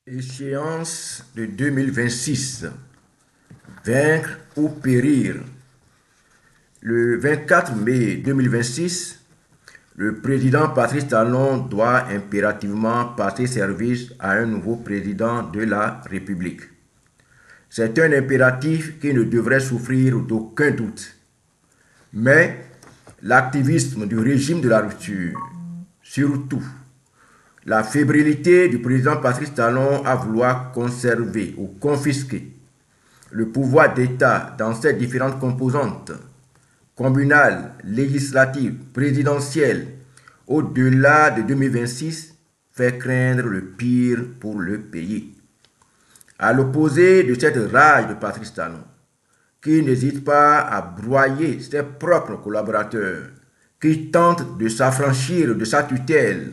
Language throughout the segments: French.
Échéance de 2026. Vaincre ou périr. Le 24 mai 2026, le président Patrice Talon doit impérativement passer service à un nouveau président de la République. C'est un impératif qui ne devrait souffrir d'aucun doute. Mais l'activisme du régime de la rupture, surtout la fébrilité du président Patrice Talon à vouloir conserver ou confisquer le pouvoir d'État dans ses différentes composantes, communales, législatives, présidentielles, au-delà de 2026, fait craindre le pire pour le pays. À l'opposé de cette rage de Patrice Talon, qui n'hésite pas à broyer ses propres collaborateurs, qui tentent de s'affranchir de sa tutelle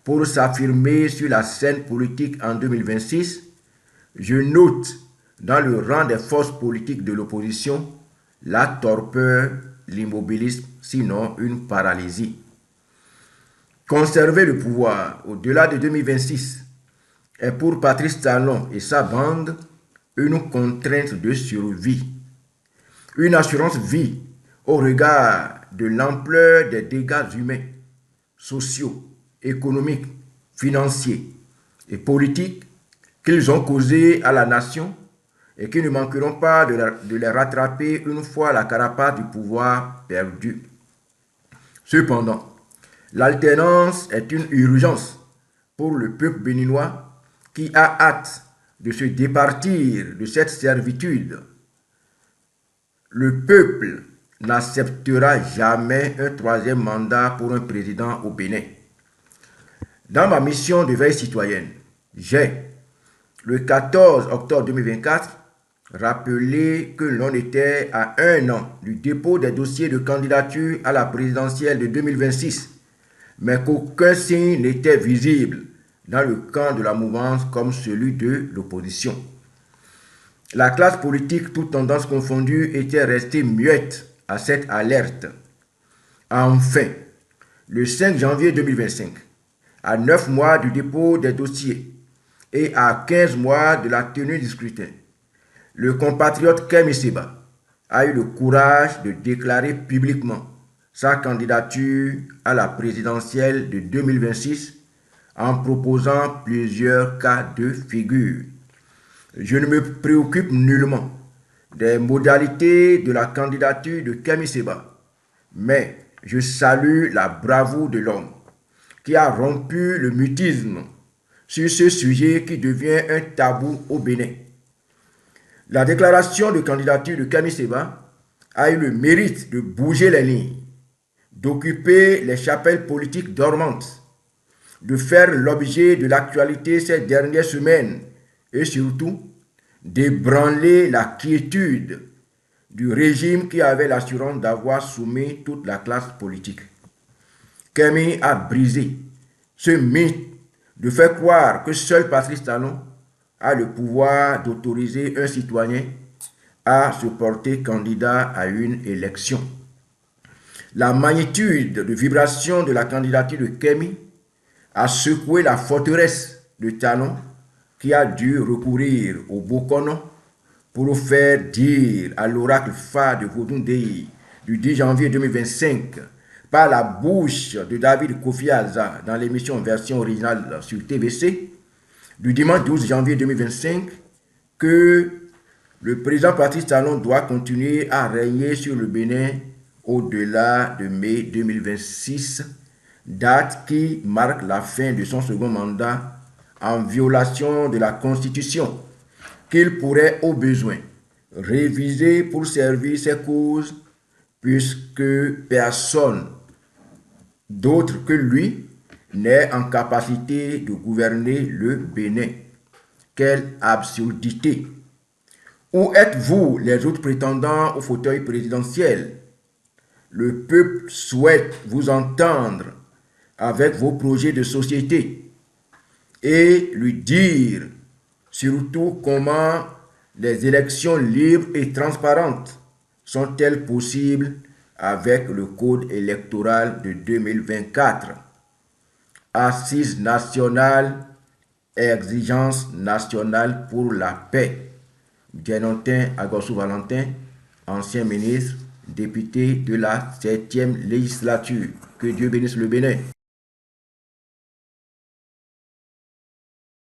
pour s'affirmer sur la scène politique en 2026, je note dans le rang des forces politiques de l'opposition la torpeur, l'immobilisme, sinon une paralysie. Conserver le pouvoir au-delà de 2026 est pour Patrice Talon et sa bande une contrainte de survie, une assurance vie au regard de l'ampleur des dégâts humains, sociaux, économiques, financiers et politiques qu'ils ont causés à la nation et qui ne manqueront pas de les rattraper une fois la carapace du pouvoir perdue. Cependant, l'alternance est une urgence pour le peuple béninois qui a hâte de se départir de cette servitude. Le peuple n'acceptera jamais un troisième mandat pour un président au Bénin. Dans ma mission de veille citoyenne, j'ai, le 14 octobre 2024, rappelé que l'on était à 1 an du dépôt des dossiers de candidature à la présidentielle de 2026, mais qu'aucun signe n'était visible dans le camp de la mouvance comme celui de l'opposition. La classe politique, toutes tendances confondues, était restée muette à cette alerte. Enfin, le 5 janvier 2025, à 9 mois du dépôt des dossiers et à 15 mois de la tenue du scrutin, le compatriote Kemi Seba a eu le courage de déclarer publiquement sa candidature à la présidentielle de 2026 en proposant plusieurs cas de figure. Je ne me préoccupe nullement des modalités de la candidature de Kemi Seba, mais je salue la bravoure de l'homme qui a rompu le mutisme sur ce sujet qui devient un tabou au Bénin. La déclaration de candidature de Kemi Seba a eu le mérite de bouger les lignes, d'occuper les chapelles politiques dormantes, de faire l'objet de l'actualité ces dernières semaines et surtout d'ébranler la quiétude du régime qui avait l'assurance d'avoir soumis toute la classe politique. Kemi a brisé ce mythe de faire croire que seul Patrice Talon a le pouvoir d'autoriser un citoyen à se porter candidat à une élection. La magnitude de vibration de la candidature de Kemi a secoué la forteresse de Talon qui a dû recourir au Bokono pour faire dire à l'oracle phare de Vodun-Dei du 10 janvier 2025 par la bouche de David Kofi Aza dans l'émission version originale sur TVC du dimanche 12 janvier 2025 que le président Patrice Talon doit continuer à régner sur le Bénin au-delà de mai 2026, date qui marque la fin de son second mandat en violation de la Constitution, qu'il pourrait au besoin réviser pour servir ses causes, puisque personne d'autre que lui n'est en capacité de gouverner le Bénin. Quelle absurdité! Où êtes-vous, les autres prétendants au fauteuil présidentiel? Le peuple souhaite vous entendre avec vos projets de société et lui dire surtout comment les élections libres et transparentes sont-elles possibles avec le code électoral de 2024. Assise nationale Exigence nationale pour la paix. Djenontin Agossou Valentin, ancien ministre, député de la 7e législature. Que Dieu bénisse le Bénin.